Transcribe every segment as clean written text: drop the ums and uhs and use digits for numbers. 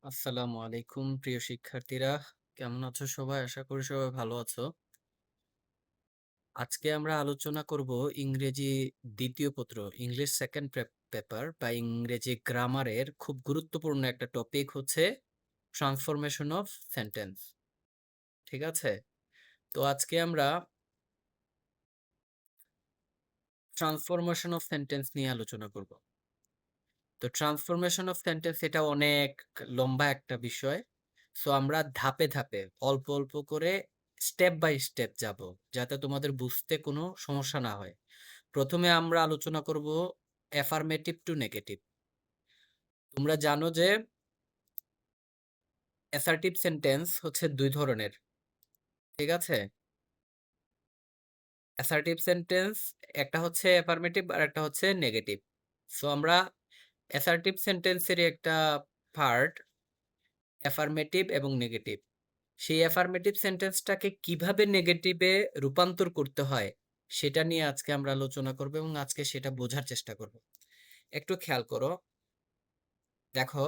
আসসালামু আলাইকুম প্রিয় শিক্ষার্থীরা। কেমন আছো সবাই? আশা করি সবাই ভালো আছো। আজকে আমরা আলোচনা করব ইংরেজি দ্বিতীয় পত্র, ইংলিশ সেকেন্ড পেপার বা ইংরেজি গ্রামারের খুব গুরুত্বপূর্ণ একটা টপিক হচ্ছে ট্রান্সফরমেশন অফ সেন্টেন্স। ঠিক আছে? তো আজকে আমরা ট্রান্সফরমেশন অফ সেন্টেন্স নিয়ে আলোচনা করব। তো ট্রান্সফরমেশন অফ সেন্টেন্স এটা অনেক লম্বা একটা বিষয়। সো আমরা ধাপে ধাপে অল্প অল্প করে স্টেপ বাই স্টেপ যাব, যাতে তোমাদের বুঝতে কোনো সমস্যা না হয়। প্রথমে আমরা আলোচনা করব অ্যাফার্মেটিভ টু নেগেটিভ। তোমরা জানো যে অ্যাসার্টিভ সেন্টেন্স হচ্ছে দুই ধরনের। ঠিক আছে? অ্যাসার্টিভ সেন্টেন্স একটা হচ্ছে অ্যাফার্মেটিভ আর একটা হচ্ছে নেগেটিভ। সো আমরা অ্যাসার্টিভ সেন্টেন্সের একটা পার্ট অ্যাফার্মেটিভ এবং নেগেটিভ। সেই অ্যাফার্মেটিভ সেন্টেন্সটাকে কিভাবে নেগেটিভে রূপান্তর করতে হয় সেটা নিয়ে আজকে আমরা আলোচনা করব এবং আজকে সেটা বোঝার চেষ্টা করব। একটু খেয়াল করো, দেখো,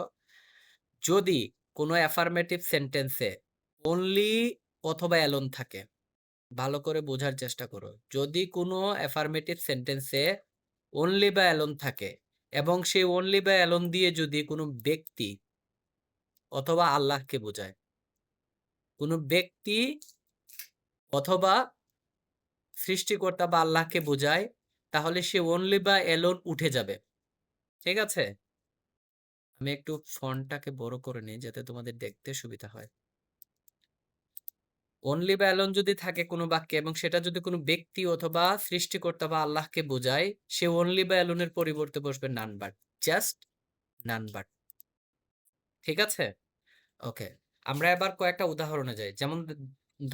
যদি কোনো অ্যাফার্মেটিভ সেন্টেন্সে অনলি অথবা অ্যালোন থাকে, ভালো করে বোঝার চেষ্টা করো। যদি কোনো অ্যাফার্মেটিভ সেন্টেন্সে অনলি বা অ্যালোন থাকে এবং সেই অনলি বা অ্যালোন দিয়ে যদি কোনো ব্যক্তি অথবা আল্লাহকে বোঝায়, কোনো ব্যক্তি অথবা সৃষ্টিকর্তা বা আল্লাহকে বোঝায়, তাহলে সে অনলি বা এলোন উঠে যাবে। ঠিক আছে? আমি একটু ফন্টটাকে বড় করে নিই যাতে তোমাদের দেখতে সুবিধা হয়। অনলি বা এলোন যদি থাকে কোনো বাক্যে এবং সেটা যদি কোনো ব্যক্তি অথবা সৃষ্টিকর্তা বা আল্লাহকে বোঝায়, সে অনলি বা এলোনের পরিবর্তে বসবে none but, just none but. ঠিক আছে? ওকে, আমরা এবার কয়েকটা উদাহরণে যাই। যেমন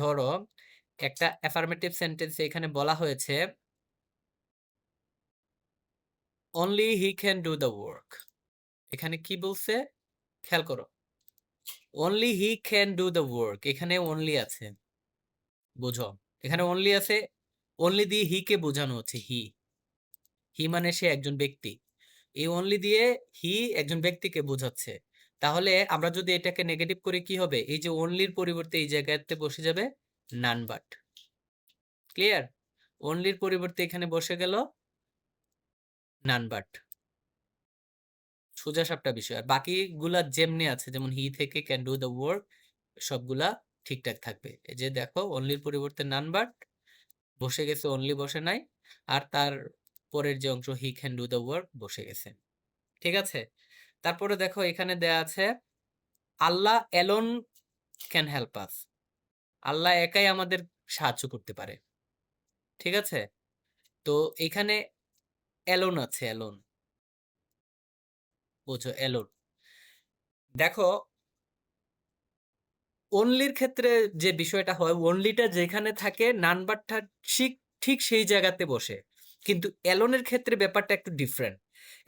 ধরো, একটা অ্যাফার্মেটিভ সেন্টেন্সে এখানে বলা হয়েছে only he can do the work. এখানে কি বলছে খেয়াল করো, only he can do the work. এখানে অনলি আছে, বুঝো, এখানে অনলি আছে। অনলি দিয়ে হি কে বোঝানো হচ্ছে, হি। হি মানে সে একজন ব্যক্তি। এই অনলি দিয়ে হি একজন ব্যক্তিকে বোঝাচ্ছে। তাহলে আমরা যদি এটাকে নেগেটিভ করি কি হবে? এই যে অনলির পরিবর্তে এই জায়গাতে বসে যাবে নান বাট। ক্লিয়ার? অনলির পরিবর্তে এখানে বসে গেল নান বাট। সোজা সাপটা বিষয়। আর বাকিগুলা যেমনি আছে, যেমন হি থেকে ক্যান ডু দ্য ওয়ার্ক, সবগুলা ঠিকঠাক থাকবে। এই যে দেখো, অনলির পরিবর্তে নান বাট বসে গেছে, অনলি বসে নাই। আর তার পরের যে অংশ he can do the work বসে গেছে। ঠিক আছে? তারপরে দেখো এখানে দেয়া আছে আল্লাহ এলোন ক্যান হেল্প আস। আল্লাহ একাই আমাদের সাহায্য করতে পারে। ঠিক আছে? তো এখানে এলোন আছে, এলোন। বুঝো, এলোন। দেখো, অনলির ক্ষেত্রে যে বিষয়টা হয়, অনলিটা যেখানে থাকে নাম্বারটা ঠিক ঠিক সেই জায়গাতে বসে। কিন্তু অ্যালোনের ক্ষেত্রে ব্যাপারটা একটু ডিফারেন্ট।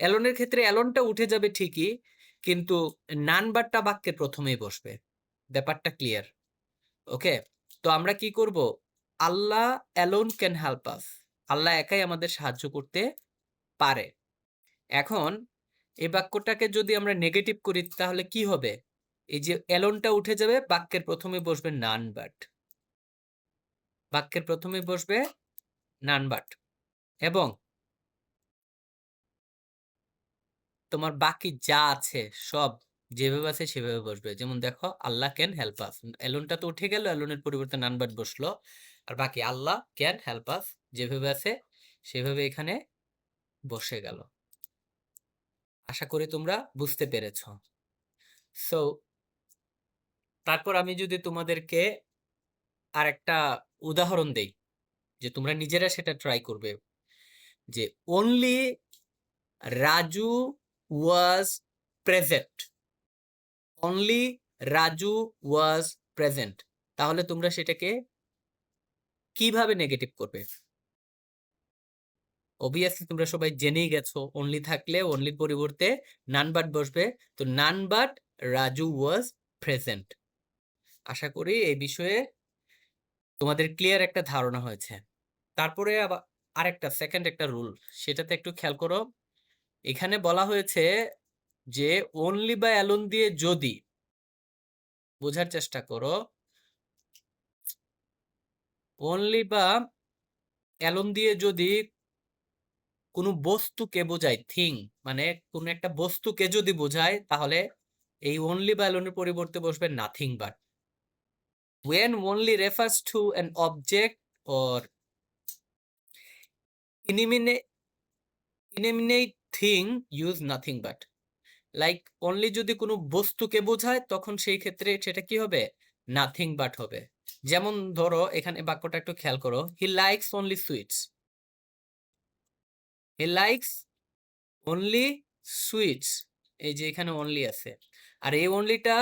অ্যালোনের ক্ষেত্রে অ্যালোনটা উঠে যাবে ঠিকই, কিন্তু নাম্বারটা বাক্যের প্রথমেই বসবে। ব্যাপারটা ক্লিয়ার? ওকে, তো আমরা কি করব? আল্লাহ অ্যালোন ক্যান হেল্প আস। আল্লাহ একাই আমাদের সাহায্য করতে পারে। এখন এই বাক্যটাকে যদি আমরা নেগেটিভ করি তাহলে কি হবে? এই যে অ্যালোনটা উঠে যাবে, বাক্যের প্রথমে বসবে নান বাট। বাক্যের প্রথমে বসবে নান বাট এবং তোমার বাকি যা আছে সব যেভাবে আছে সেভাবে বসবে। যেমন দেখো, আল্লাহ ক্যান হেল্প আস, অ্যালোনটা তো উঠে গেল, অ্যালোনের পরিবর্তে নান বাট বসলো। আর বাকি আল্লাহ ক্যান হেল্প আস যেভাবে আছে সেভাবে এখানে বসে গেল। আশা করি তোমরা বুঝতে পেরেছ। সো তারপর আমি যদি তোমাদেরকে আর একটা উদাহরণ দেই, যে তোমরা নিজেরা সেটা ট্রাই করবে, যে only Raju was present. Only Raju was present. তাহলে তোমরা সেটাকে কিভাবে নেগেটিভ করবে? অবভিয়াসলি তোমরা সবাই জেনেই গেছো, অনলি থাকলে অনলির পরিবর্তে নান বাট বসবে। তো none but Raju was present. আশা করি এই বিষয়ে তোমাদের ক্লিয়ার একটা ধারণা হয়েছে। তারপরে আবার আরেকটা সেকেন্ড একটা রুল, সেটাতে একটু খেয়াল করো। এখানে বলা হয়েছে যে অনলি বা অ্যালোন দিয়ে যদি বোঝার চেষ্টা করো। অনলি বা অ্যালোন দিয়ে যদি কোনো বস্তুকে বোঝায়, থিং মানে কোন একটা বস্তুকে যদি বোঝায়, তাহলে এই অনলি বা অ্যালোনের পরিবর্তে বসবে nothing but. when only refers to an object or inanimate inanimate thing, use nothing but। Like only যদি কোনো বস্তুকে বোঝায়, তখন সেই ক্ষেত্রে সেটা কি হবে? নাথিং বাট হবে। যেমন ধরো এখানে বাক্যটা একটু খেয়াল করো, he likes only sweets. He likes only sweets, এই যে এখানে অনলি আছে, আর এই অনলিটা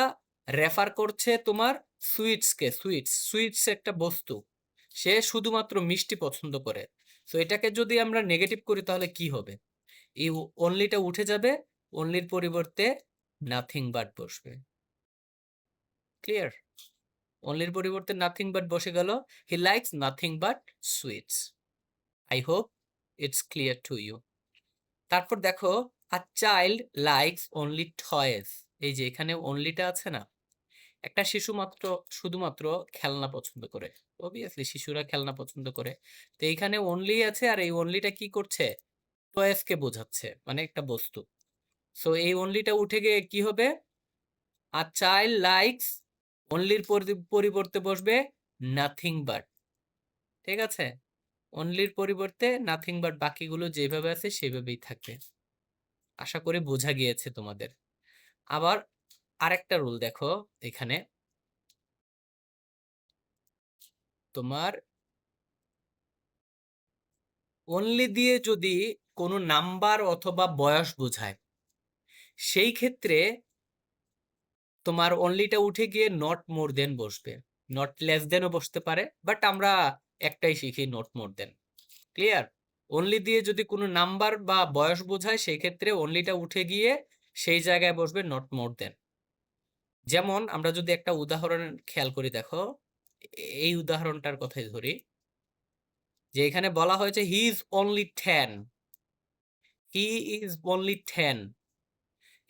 রেফার করছে তোমার সুইটসকে। সুইটস সুইটস একটা বস্তু, সে শুধুমাত্র মিষ্টি পছন্দ করে। তো এটাকে যদি আমরা নেগেটিভ করি তাহলে কি হবে? এই অনলিটা উঠে যাবে, অনলির পরিবর্তে নাথিং বাট বসবে। ক্লিয়ার? অনলির পরিবর্তে নাথিং বাট বসে গেল, he likes nothing but sweets. I hope it's clear to you. তারপর দেখো, a child likes only toys. এই যে এখানে অনলিটা আছে না, একটা শিশু মাত্র শুধুমাত্র খেলনা পছন্দ করে। অবভিয়াসলি শিশুরা খেলনা পছন্দ করে। তো এইখানে অনলি আছে, আর এই অনলিটা কি করছে? টয়েস কে বোঝাচ্ছে, মানে একটা বস্তু। সো এই অনলিটা উঠে গিয়ে কি হবে? আ চাইল্ড লাইকস, অনলির পরিবর্তে বসবে নাথিং বাট। ঠিক আছে? অনলির পরিবর্তে নাথিং বাট, বাকিগুলো যেভাবে আছে সেভাবেই থাকবে। আশা করি বোঝা গিয়েছে তোমাদের। আবার আরেকটা রুল দেখো এখানে, তোমার অনলি দিয়ে যদি কোনো নাম্বার অথবা বয়স বোঝায়, সেই ক্ষেত্রে তোমার অনলিটা উঠে গিয়ে নট মোর দেন বসবে। নট লেস দেনও বসতে পারে, বাট আমরা একটাই শিখি, not more than. Clear? Only দিয়ে যদি কোনো নাম্বার বা বয়স বোঝায়, সেই ক্ষেত্রে অনলিটা উঠে গিয়ে সেই জায়গায় বসবে নট মোর দেন। যেমন আমরা যদি একটা উদাহরণ খেয়াল করি, দেখো এই উদাহরণটার কথাই ধরি, যে এখানে বলা হয়েছে he is only 10। He is only 10,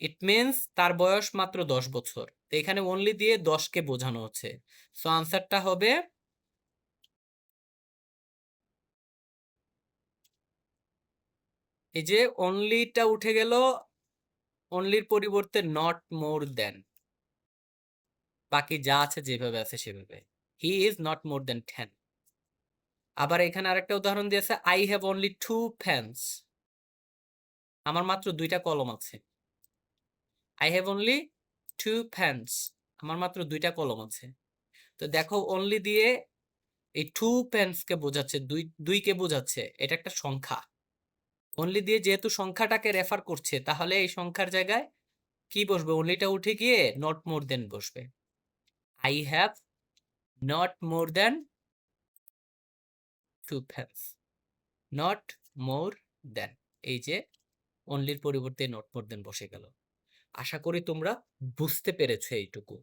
it means তার বয়স মাত্র 10 বছর। তো এখানে অনলি দিয়ে 10কে বোঝানো হচ্ছে। সো আনসারটা হবে, এই যে অনলিটা উঠে গেল, অনলির পরিবর্তে নট মোর দেন, বাকি যা আছে যেভাবে আছে সেভাবে। হি ইজ নট মোর দেন 10। আবার এখানে আরেকটা উদাহরণ দিয়েছে, আই হ্যাভ অনলি 2 পেন্স। আমার মাত্র 2টা কলম আছে। আই হ্যাভ অনলি 2 পেন্স, আমার মাত্র 2টা কলম আছে। তো দেখো অনলি দিয়ে এই 2 পেন্স কে বোঝাচ্ছে, দুইকে বোঝাচ্ছে, এটা একটা সংখ্যা। অনলি দিয়ে যেহেতু সংখ্যাটাকে রেফার করছে, তাহলে এই সংখ্যার জায়গায় কি বসবে? অনলিটা উঠে গিয়ে নট মোর দেন বসবে। I have not more than 2 pens, not more than. এই যে অনলির পরিবর্তে নট মোর দেন বসে গেল। আশা করি তোমরা বুঝতে পেরেছো এইটুকু।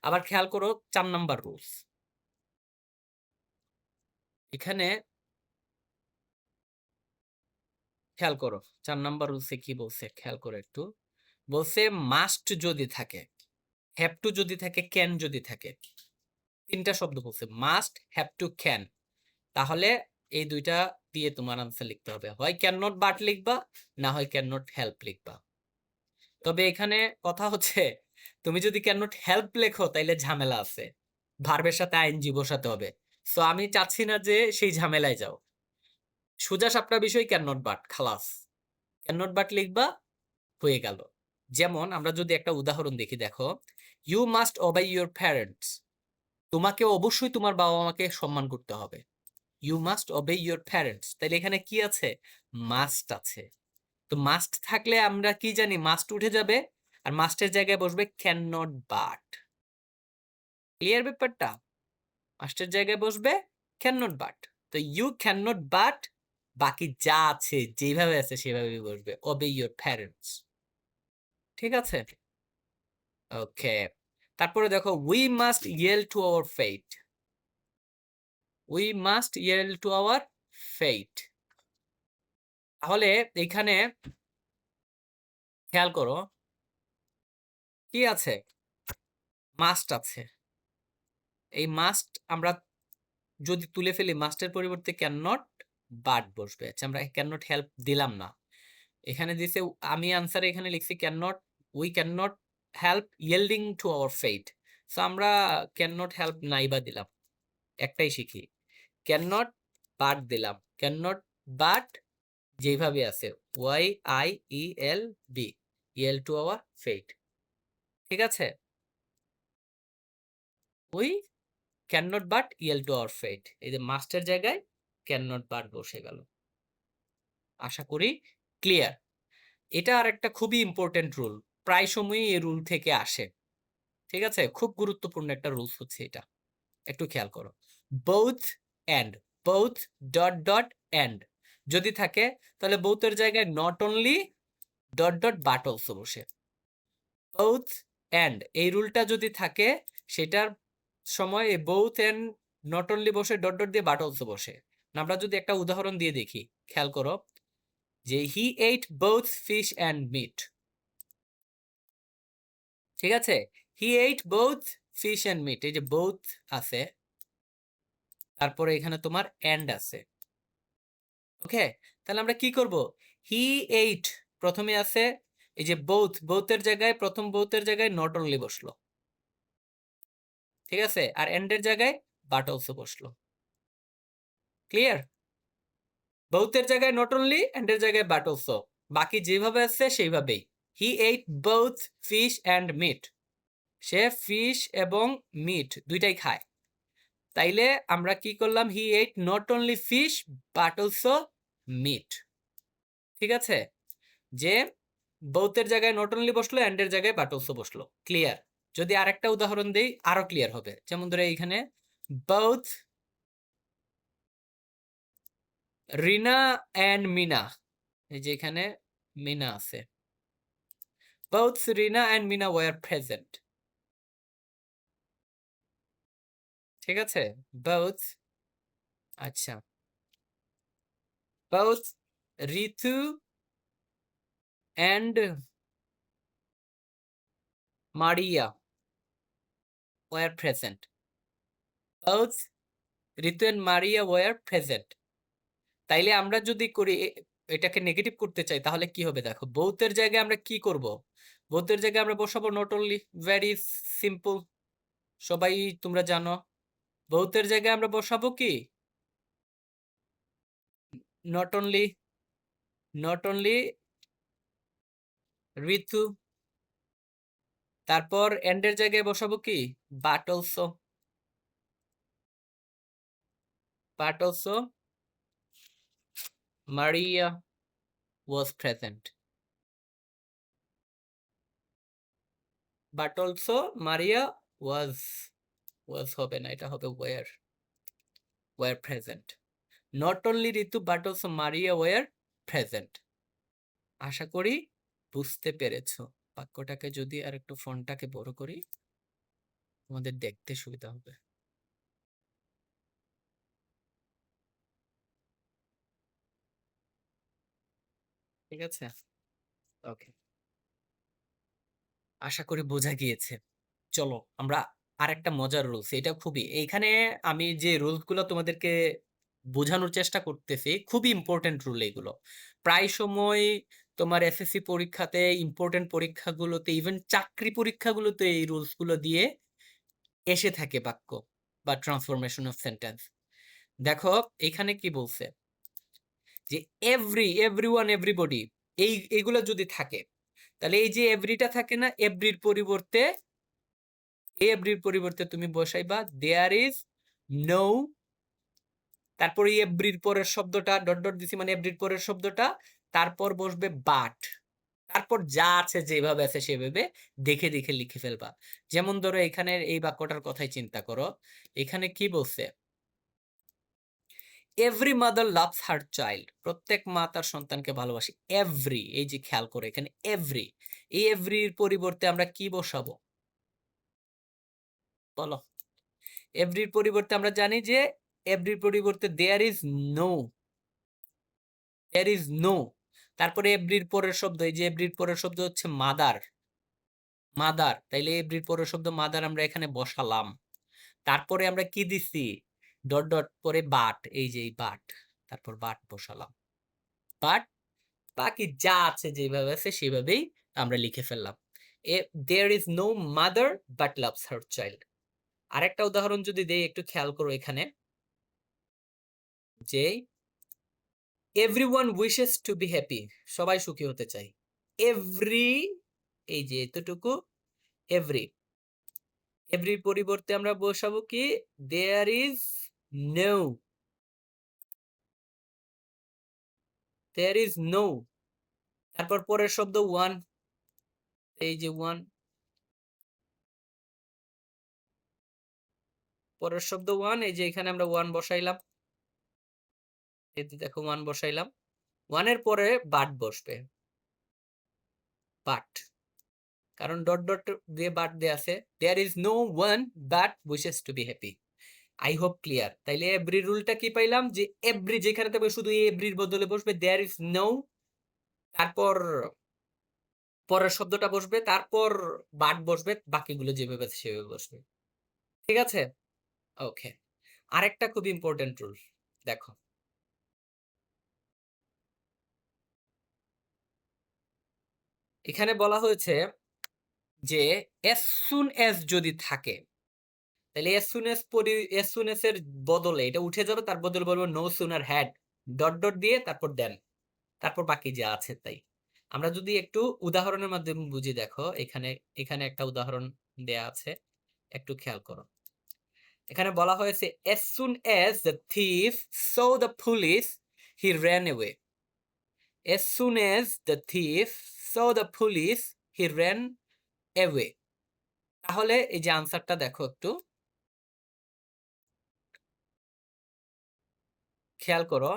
আবার খেয়াল করো 4 নাম্বার রুলস। এখানে খেয়াল করো 4 নাম্বার রুলসে কি বলছে, খেয়াল করো একটু। বলছে মাস্ট যদি থাকে, হ্যাভ টু যদি থাকে, ক্যান যদি থাকে, 3টা শব্দ বলছে, মাস্ট, হ্যাভ টু, ক্যান। তাহলে এই দুইটা দিয়ে তোমার আনসার লিখতে হবে, হয় ক্যান নট বাট লিখবা, না হয় ক্যান নট হেল্প লিখবা। তবে এখানে কথা হচ্ছে, তুমি যদি ক্যান নট হেল্প লেখো তাইলে ঝামেলা আছে, ভার্বের সাথে আইএনজি বসাতে হবে। সো আমি চাচ্ছি না যে সেই ঝামেলায় যাও। সোজা সাপটা বিষয় ক্যান নট বাট, খালাস। ক্যান নট বাট লিখবা, হয়ে গেল। যেমন আমরা যদি একটা উদাহরণ দেখি, দেখো, you must obey your parents. তোমাকে অবশ্যই তোমার বাবা মাকে সম্মান করতে হবে। You must obey your parents, তাহলে এখানে কি আছে? মাস্ট আছে। তো মাস্ট থাকলে আমরা কি জানি, মাস্ট উঠে যাবে, আর মাস্টের জায়গায় বসবে ক্যান নট বাট। ক্লিয়ার ব্যাপারটা? মাস্টের জায়গায় বসবে ক্যান নট বাট। তো ইউ ক্যান নট বাট, বাকি যা আছে যেভাবে আছে সেভাবেই বসবে, ওবে ইউর প্যারেন্টস। ঠিক আছে? ওকে। তারপরে দেখো, we must yield to our fate. We must yield to our fate. তাহলে এখানে খেয়াল করো কি আছে? মাস্ট আছে। এই মাস্ট আমরা যদি তুলে ফেলি, মাস্টের পরিবর্তে ক্যান নট বাট বসবে। আচ্ছা, আমরা ক্যান নট হেল্প দিলাম না, এখানে দিছে, আমি আনসারে এখানে লিখছি can not, we can not help yielding to our fate. So আমরা ক্যান নট হেল্প নাই বা দিলাম, একটাই শিখি, ক্যান নট বাট দিলাম, ক্যান নট বাট যেভাবে আছে Y I E L B, yield to our fate, ঠিক আছে। We can not but yield to our fate, এই যে মাস্টের জায়গায় ক্যান নট বাট বসে গেল। আশা করি ক্লিয়ার। এটা আর একটা খুবই ইম্পর্টেন্ট রুল, প্রায় সময়ই এই রুল থেকে আসে, ঠিক আছে। খুব গুরুত্বপূর্ণ একটা রুলস হচ্ছে এটা, একটু খেয়াল করো। Both and, both dot dot and যদি থাকে, তাহলে বোথের জায়গায় not only dot dot but also বসে। বোথ এন্ড এই রুলটা যদি থাকে, সেটার সময় এই বোথ এন্ড নট অনলি বসে, ডট ডট দিয়ে বাট অলসো বসে। আমরা যদি একটা উদাহরণ দিয়ে দেখি, খেয়াল করো যে he ate both fish and meat, ঠিক আছে। He ate both fish and meat, এই যে বোথ আছে, তারপরে এখানে তোমার এন্ড আছে, ওকে। তাহলে আমরা কি করব, হি এইট প্রথমে আছে, এই যে বোথ, বোথের জায়গায়, প্রথম বোথের জায়গায় নট অনলি বসলো, ঠিক আছে, আর এন্ডের জায়গায় বাট অলসো বসলো। ক্লিয়ার? বোথের জায়গায় নট অনলি, এন্ডের জায়গায় বাট অলসো, বাকি যেভাবে আছে সেইভাবেই। He ate both fish and meat, সে ফিশ এবং মিট দুইটাই খায়। তাইলে আমরা কি করলাম, he ate not only fish but also meat, ঠিক আছে। যে বোথের জায়গায় নট অনলি বসলো, এন্ডের জায়গায় বাট অলসো বসলো। ক্লিয়ার? যদি আরেকটা উদাহরণ দেই আরো ক্লিয়ার হবে, যেমন ধরে এইখানে বোথ রিনা অ্যান্ড মিনা, এই যে এখানে মিনা আছে, both Rina and Mina were present, ঠিক আছে। বোথ, আচ্ছা, both Ritu and Maria were present, both Ritu and Maria were present. তাইলে আমরা যদি করি এটাকে নেগেটিভ করতে চাই, তাহলে কি হবে দেখো, বোথের জায়গায় আমরা কি করব, বোথের জায়গায় আমরা বসাবো নট অনলি, ভেরি সিম্পল, সবাই তোমরা জানো। বোথের জায়গায় আমরা বসাবো কি not only, not only Ritu, তারপর এন্ডের জায়গায় বসাবো কি but also, but also Maria was present, but also Maria was, was হবে না, এটা হবে were, were present. Not only Ritu but also Maria were present. আশা করি বুঝতে পেরেছো। বাক্যটাকে যদি আর একটু ফন্টটাকে বড় করি, তোমাদের দেখতে সুবিধা হবে। ঠিক আছে, ওকে, আশা করি বোঝা গিয়েছে। চলো আমরা আরেকটা মজার রুলস, এটা খুবই, এইখানে আমি যে রুলস গুলো তোমাদেরকে বোঝানোর চেষ্টা করতেছি, খুবই ইম্পর্টেন্ট রুল এগুলো। প্রায় সময় তোমার এসএসসি পরীক্ষাতে, ইম্পর্টেন্ট পরীক্ষাগুলোতে, ইভেন চাকরি পরীক্ষাগুলোতে এই রুলস গুলো দিয়ে এসে থাকে বাক্য বা ট্রান্সফরমেশন অফ সেন্টেন্স। দেখো এখানে কি বলছে, যে এভরিওয়ান, এভরিবডি, এইগুলো যদি থাকে, তাহলে এই যে এভরিটা থাকে না, এভরির পরিবর্তে তুমি বসাইবা দেয়ার ইজ নো, তারপরে এভরির পরের শব্দটা ডট ডট দিছি, মানে এভরির পরের শব্দটা, তারপর বসবে বাট, তারপর যা আছে যেভাবে আছে সেভাবে দেখে দেখে লিখে ফেলবা। যেমন ধরো এখানে এই বাক্যটার কথাই চিন্তা করো, এখানে কি বলছে, every mother loves her child, প্রত্যেক মা তার সন্তানকে ভালোবাসে। এভরি, এই যে খেয়াল করে এখানে এভরি, এই এভরির পরিবর্তে আমরা কি বসাবো বলো? এভরির পরিবর্তে আমরা জানি যে এভরির পরিবর্তে there is no, there is no, তারপরে এভরির পরের শব্দ, এই যে এভরির পরের শব্দ হচ্ছে মাদার, মাদার, তাইলে এভরির পরের শব্দ মাদার আমরা এখানে বসালাম। তারপরে আমরা কি দিছি, ডট ডট পরে বাট, এই যে এই বাট, তারপর বাট বসালাম, বাট বাকি যা আছে যেভাবে আছে সেভাবেই আমরা লিখে ফেললাম। There is no mother but loves her child. আরেকটা উদাহরণ যদি দেই একটু খেয়াল করো এখানে, যে everyone wishes to be happy, সবাই সুখী হতে চায়। এভরি, এই যে এতটুকু এভরি, এভরির পরিবর্তে আমরা বসাবো কি, there is no, there is no, তারপর পরের শব্দ ওয়ান, এই যে ওয়ান, পরের শব্দ ওয়ান, এই যে এখানে আমরা ওয়ান বসাইলাম, এই যে দেখো ওয়ান বসাইলাম, ওয়ানের পরে বাট বসবে, বাট, কারণ ডট ডট দিয়ে বাট দেয়া আছে। There is no one but wishes to be happy. I hope clear. তাইলে এভরি রুলটা কি পাইলাম, যে এভরি যেখানে থাকবে শুধু এভরির বদলে বসবে দেয়ার ইজ নো, তারপর পরের শব্দটা বসবে, তারপর বাট বসবে, বাকিগুলো যেভাবে আছে সেভাবে বসবে। ঠিক আছে, ওকে। আরেকটা খুব ইম্পর্টেন্ট রুল দেখো, এখানে বলা হয়েছে যে as soon as যদি থাকে, তাহলে as soon as এর বদলে এটা উঠে যাবে, তার বদলে বলবো no sooner had, dot dot দিয়ে তারপর দেন, তারপর বাকি যা আছে তাই। আমরা যদি একটু উদাহরণের মাধ্যমে বুঝি, দেখো এখানে, এখানে একটা উদাহরণ দেয়া আছে, একটু খেয়াল করো। এখানে বলা হয়েছে as soon as the thief saw the police he ran away, as soon as the thief saw the police he ran away। তাহলে এই যে আনসারটা দেখো একটু খেয়াল করো,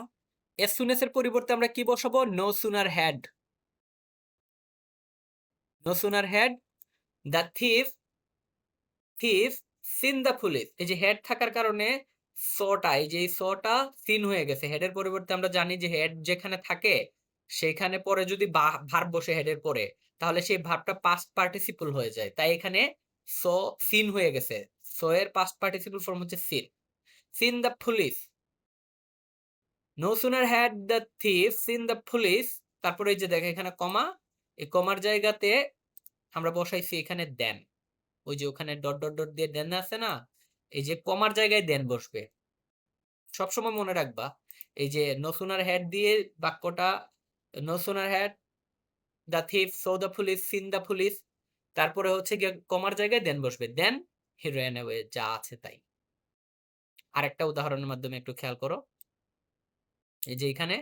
as soon as এর পরিবর্তে আমরা কি বসাবো, no sooner had, no sooner had the thief seen the police। এই যে হেড থাকার কারণে সটা, এই যে এই সটা সিন হয়ে গেছে, হেডের পরিবর্তে আমরা জানি যে হেড যেখানে থাকে সেখানে পরে যদি ভার্ব বসে হেডের পরে, তাহলে সেই ভার্বটা পাস্ট পার্টিসিপল হয়ে যায়, তাই এখানে সো সিন হয়ে গেছে, সো এর পাস্ট পার্টিসিপল ফর্ম হচ্ছে seen, seen the police, no sooner had the thief seen the police, তারপরে এই যে দেখো এখানে কমা, এই কমার জায়গাতে আমরা বসাইছি এখানে দেন, ওই যে ওখানে ডট ডট ডট দিয়ে দেন আছে না, এই যে কমার জায়গায় দেন বসবে। সবসময় মনে রাখবা, এই যে নো সুনার হ্যাড দিয়ে বাক্যটা, no sooner had the thief saw the police seen the police, তারপরে হচ্ছে গিয়ে কমার জায়গায় দেন বসবে, দেন হি ran away, যা আছে তাই। আরেকটা উদাহরণের মাধ্যমে একটু খেয়াল করো, এই যে এখানে,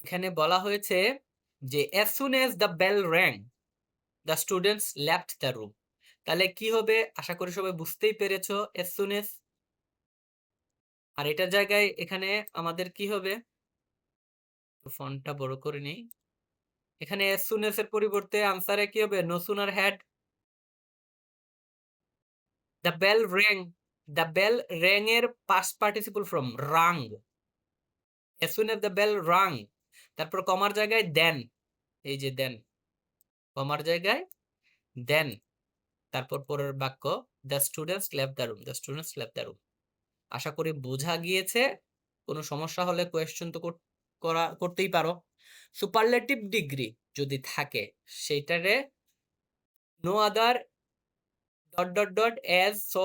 এখানে বলা হয়েছে যে as soon as the bell rang the students left the room। তাহলে কি হবে, আশা করি সবাই বুঝতেই পেরেছো, as soon as, আর এটার জায়গায় এখানে আমাদের কি হবে, ফন্টটা বড় করে নেই, এখানে as soon as এর পরিবর্তে আনসারে কি হবে, no sooner had the bell rang, the bell rang এর past participle from rang, as soon as the bell rang, তারপর কমার জায়গায় দেন, এই যে দেন, কমার জায়গায় দেন, তারপর পরের বাক্য the students left the room, the students left the room। আশা করি বোঝা গিয়েছে। কোনো সমস্যা হলে কোয়েশ্চেন তো করতেই পারো। সুপারলেটিভ ডিগ্রি যদি থাকে সেইটারে no other dot dot dot as so,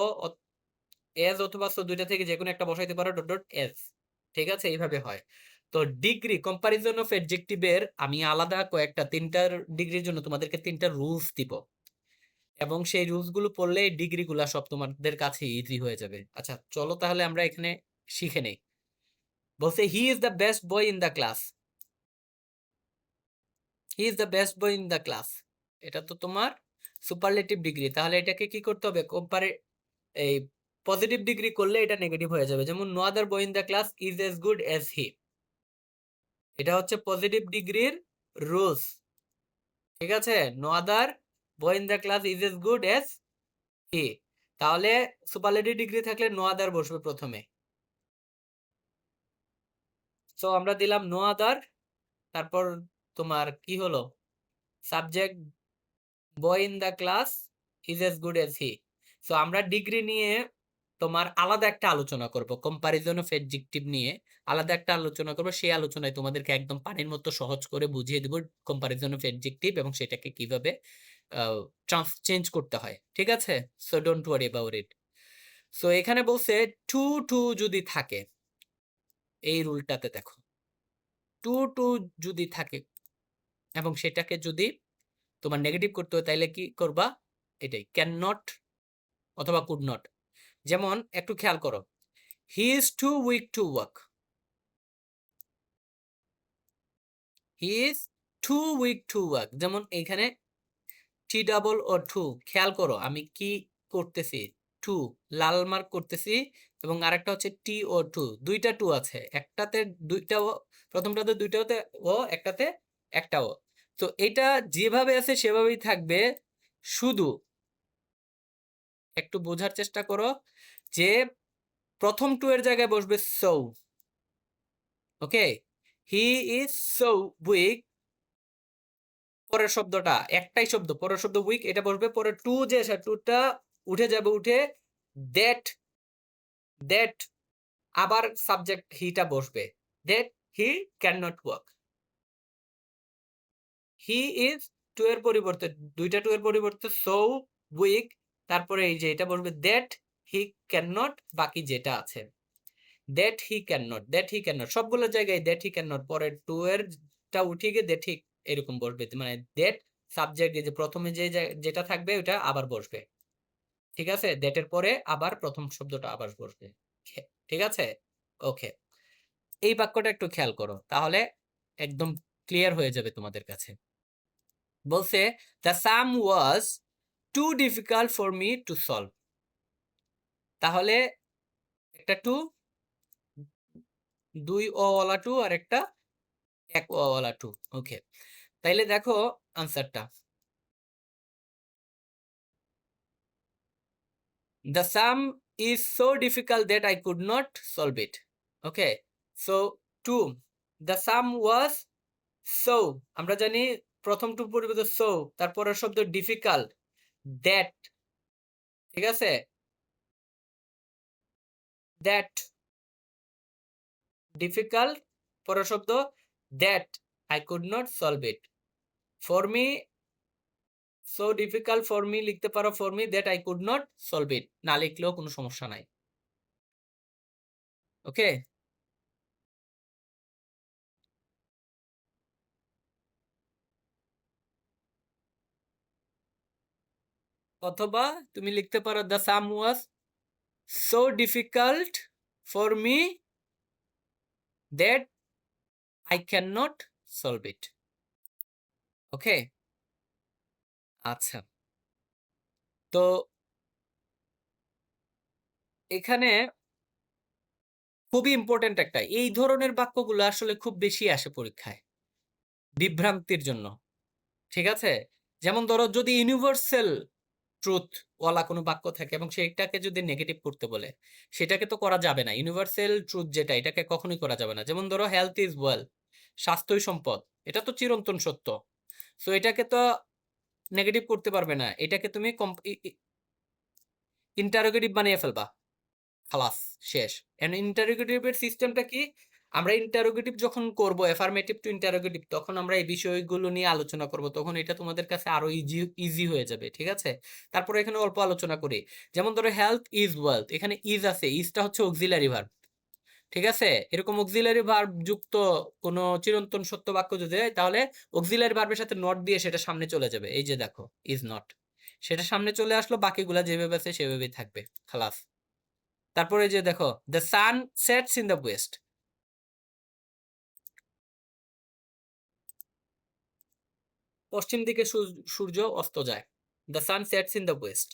as অথবা সো দুইটা থেকে যে কোনো একটা বসাইতে পারো, ডট ডট এজ। ঠিক আছে, এইভাবে হয়। তো ডিগ্রি কম্পারিজন অফ অ্যাডজেক্টিভের আমি আলাদা কয়েকটা, তিনটার ডিগ্রির জন্য তোমাদেরকে তিনটা রুলস দিব, এবং সেই রুলস গুলো পড়লে ডিগ্রি গুলা সব তোমাদের কাছে ইজি হয়ে যাবে। আচ্ছা চলো তাহলে আমরা এখানে শিখে নেই। বলছে he is the best boy in the class, he is the best boy in the class, এটা তো তোমার সুপারলেটিভ ডিগ্রি, তাহলে এটাকে কি করতে হবে, এই পজিটিভ ডিগ্রি করলে এটা নেগেটিভ হয়ে যাবে। যেমন no other boy in the class is as good as he, এটা হচ্ছে পজিটিভ ডিগ্রির রুলস। ঠিক আছে, no other boy in the class is as good as he, তাহলে সুপারলেটিভ ডিগ্রি থাকলে নো আদার বসবে প্রথমে। সো আমরা দিলাম নো আদার, তারপর তোমার কি হলো, subject boy in the class is as good as he. So আমরা ডিগ্রি নিয়ে তোমার আলাদা একটা আলোচনা করব কম্পারিজন অফ অ্যাডজেক্টিভ নিয়ে। আলাদা একটা আলোচনা করব, সেই আলোচনায় তোমাদেরকে একদম পানির মতো সহজ করে বুঝিয়ে দেব কম্পারিজন অফ অ্যাডজেক্টিভ এবং সেটাকে কিভাবে চেঞ্জ করতে হয়। ঠিক আছে, so don't worry about it. So এখানে বলছে টু টু যদি থাকে, এই রুলটাতে দেখো টু টু যদি থাকে এবং সেটাকে যদি তোমার নেগেটিভ করতে হয় তাইলে কি করবা, এটাই ক্যান নট অথবা কুড নট। যেমন একটু খেয়াল করো, he is too weak to work, he is too weak to work. যেমন এখানে টি ডাবল ও টু, খেয়াল করো আমি কি করতেছি, টু লাল মার্ক করতেছি এবং আরেকটা হচ্ছে টি ও টু, দুইটা টু আছে, একটাতে দুইটা ও, প্রথমটাতে দুইটাতে ও, একটাতে একটা ও। তো এটা যেভাবে আছে সেভাবেই থাকবে, শুধু একটু বোঝার চেষ্টা করো যে প্রথম টু এর জায়গায় বসবে so. Okay, he is so weak, পরের শব্দটা একটাই শব্দ, পরের শব্দ উইক, এটা বসবে পরে টু, যে টুটা উঠে যাবে, উঠে দ্যাট, দ্যাট আবার সাবজেক্ট হিটা বসবে, that he can not work. He is too এর পরিবর্তে, দুইটা টু এর পরিবর্তে সো উইক, তারপরে এই যে এটা বসবে দ্যাট হি ক্যান নট, বাকি যেটা আছে that he can not, that he can not, সবগুলো জায়গায় দ্যাট হি ক্যান নট, পরে টু এর টা উঠে গিয়ে দ্যাট হি এরকম বসবে, মানে দ্যাট সাবজেক্ট যে প্রথমে যে যেটা থাকবে ওটা আবার বসবে। ঠিক আছে, দ্যাট এর পরে আবার প্রথম শব্দটা আবার বসবে। ঠিক আছে, ওকে। এই বাক্যটা একটু খেয়াল করো, তাহলে একদম ক্লিয়ার হয়ে যাবে তোমাদের কাছে। বলছে the sum was too difficult for me to solve, তাহলে একটা টু, দুই ও ওয়ালা টু আর একটা এক ও ওয়ালা টু। ওকে, তাইলে দেখো আনসারটা, the sum is so difficult that I could not solve it. Okay, so two, the sum was so, আমরা জানি প্রথম টু পরিবর্তে so, তারপরের শব্দ ডিফিকাল্ট, that, ঠিক আছে, that difficult, পরের শব্দ that I could not solve it. For me, so difficult for me লিখতে পারো for me that I could not solve it, না লিখলেও কোনো সমস্যা নাই। ওকে, অথবা তুমি লিখতে পারো the sum was so difficult for me that I cannot solve it. ওকে, আচ্ছা, তো এখানে খুবই ইম্পর্টেন্ট একটা, এই ধরনের বাক্যগুলো আসলে খুব বেশি আসে পরীক্ষায় বিভ্রান্তির জন্য। ঠিক আছে, যেমন ধরো যদি ইউনিভার্সাল ট্রুথ ওয়ালা কোনো বাক্য থাকে এবং সেটাকে যদি নেগেটিভ করতে বলে, সেটাকে তো করা যাবে না। ইউনিভার্সাল ট্রুথ যেটা, এটাকে কখনোই করা যাবে না। যেমন ধরো হেলথ ইজ ওয়েলথ, স্বাস্থ্যই সম্পদ, এটা তো চিরন্তন সত্য। সো এটাকে তো নেগেটিভ করতে পারবে না, এটাকে তুমি ইন্টারোগেটিভ বানিয়ে ফেলবা, খালাস, শেষ। এন্ড ইন্টারোগেটিভের সিস্টেমটা কি, আমরা ইন্টারোগেটিভ যখন করব অ্যাফার্মেটিভ টু ইন্টারোগেটিভ, তখন আমরা এই বিষয়গুলো নিয়ে আলোচনা করব, তখন এটা তোমাদের কাছে আরো ইজি ইজি হয়ে যাবে। ঠিক আছে, তারপরে এখানে অল্প আলোচনা করি। যেমন ধরো হেলথ ইজ ওয়েলথ, এখানে ইজ আছে, ইজটা হচ্ছে অক্সিলারি ভার্ব। ঠিক আছে, এরকম অক্সিলারি ভার্ব যুক্ত কোনো চিরন্তন সত্য বাক্য যদি হয়, তাহলে অক্সিলারি ভার্বের সাথে নট দিয়ে সেটা সামনে চলে যাবে। এই যে দেখো ইজ নট, সেটা সামনে চলে আসলো, বাকিগুলা যেভাবে আছে সেভাবেই থাকবে, খালাস। তারপরে যে দেখো the sun sets in the West, পশ্চিম দিকে সূর্য অস্ত যায়, the sun sets in the West,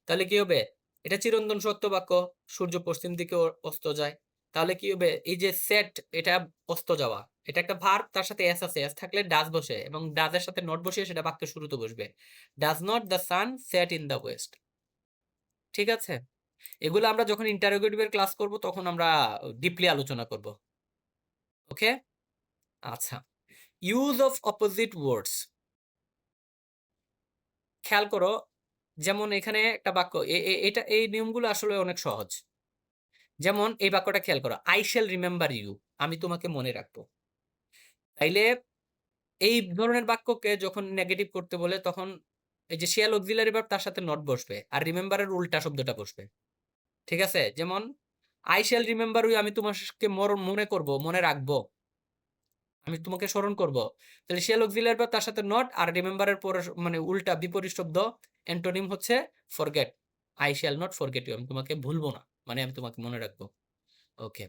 তাহলে কি হবে, এটা চিরন্তন সত্য বাক্য, সূর্য পশ্চিম দিকে অস্ত যায়, তাহলে কি হবে, এই যে সেট, এটা অস্ত যাওয়া, এটা একটা ভার্ব, তার সাথে এস আছে, এস থাকলে ডাজ বসে এবং ডাজের সাথে নট বসিয়ে সেটা বাক্যের শুরুতে বসবে, does not the sun set in the West. ঠিক আছে, এগুলো আমরা যখন ইন্টারোগেটিভের ক্লাস করব তখন আমরা ডিপলি আলোচনা করব। ওকে, আচ্ছা, ইউজ অফ অপোজিট ওয়ার্ডস, খেয়াল করো যেমন এখানে একটা বাক্য এটা এই নিয়মগুলো আসলে অনেক সহজ। যেমন এই বাক্যটা খেয়াল করো। I shall remember you, আমি তোমাকে মনে রাখবো। তাইলে এই ধরনের বাক্যকে যখন নেগেটিভ করতে বলে তখন এই যে shall auxiliary verb তার সাথে not বসবে। আর remember এর উল্টা শব্দটা বসবে। ঠিক আছে? যেমন I shall remember you, আমি তোমাকে মনে করব, মনে রাখবো। আমি তোমাকে স্মরণ করব। তাহলে shall auxiliary verb তার সাথে not আর remember এর পরে মানে উল্টা বিপরীত শব্দ অ্যান্টোনিম হচ্ছে forget. I shall not forget you, আমি তোমাকে ভুলবো না। মানে আমি তোমাকে মনে রাখবো। ওকে।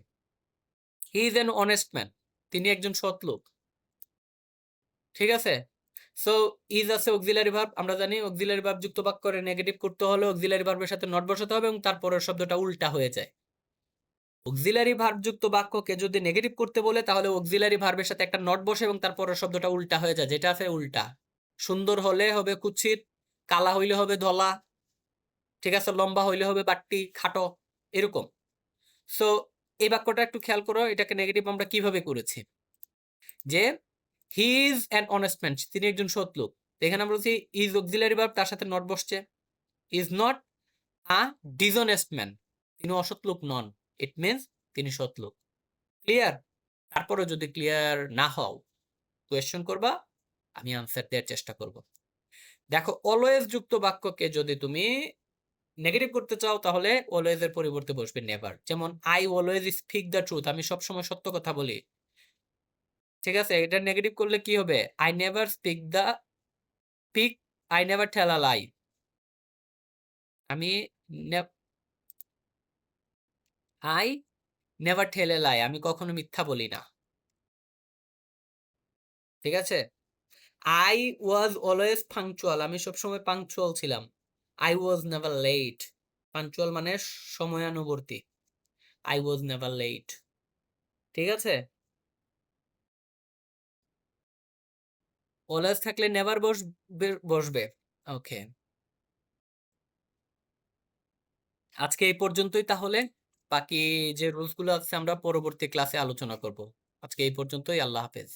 He is an honest man, তিনি একজন সৎ লোক। ঠিক আছে? সো is আছে অক্সিলারি ভার্ব, আমরা জানি অক্সিলারি ভার্ব যুক্ত বাক্য করে নেগেটিভ করতে হলে অক্সিলারি ভার্বের সাথে নট বসাতে হবে এবং তারপরের শব্দটা উল্টা হয়ে যায়। অক্সিলারি ভার্ব যুক্ত বাক্যকে যদি নেগেটিভ করতে বলে তাহলে অক্সিলারি ভার্বের সাথে একটা নট বসে এবং তারপরের শব্দটা উল্টা হয়ে যায়, যেটা আছে উল্টা। সুন্দর হলে হবে কুৎসিত, কালা হইলে হবে ধলা, ঠিক আছে, লম্বা হইলে হবে বাট্টি, খাটো, এরকম। সো এই বাক্যটা একটু খেয়াল করো, এটাকে নেগেটিভ আমরা কিভাবে করেছি। যে he is an honest man, তিনি একজন সৎ লোক। এখানে আমরা বলছি ইজ অক্সিলারি ভার্ব, তার সাথে নট বসছে। Is not a dishonest man, তিনি অসৎ লোক নন। ইট মিনস তিনি সৎ লোক। ক্লিয়ার? তারপরে যদি ক্লিয়ার না হও কোয়েশ্চেন করবা, আমি আনসার দেওয়ার চেষ্টা করব। দেখো অলওয়েজ যুক্ত বাক্যকে যদি তুমি নেগেটিভ করতে চাও তাহলে অলওয়েজ এর পরিবর্তে বসবে নেভার। যেমন I always speak the truth, আমি সবসময় সত্য কথা বলি। ঠিক আছে, এটা নেগেটিভ করলে কি হবে? I never speak the speak, I never tell a lie, আমি আই নেভার টেল এ লাই, আমি কখনো মিথ্যা বলি না। ঠিক আছে? আই ওয়াজ অলওয়েজ পাংচুয়াল, আমি সবসময় পাংচুয়াল ছিলাম। I was never late, punctual মানে সময়ানুবর্তী। I was never late. ঠিক আছে? অলওয়েজ থাকলে নেভার বসবে। ওকে, আজকে এই পর্যন্তই তাহলে। বাকি যে রুলস গুলো আছে আমরা পরবর্তী ক্লাসে আলোচনা করব। আজকে এই পর্যন্তই। আল্লাহ হাফেজ।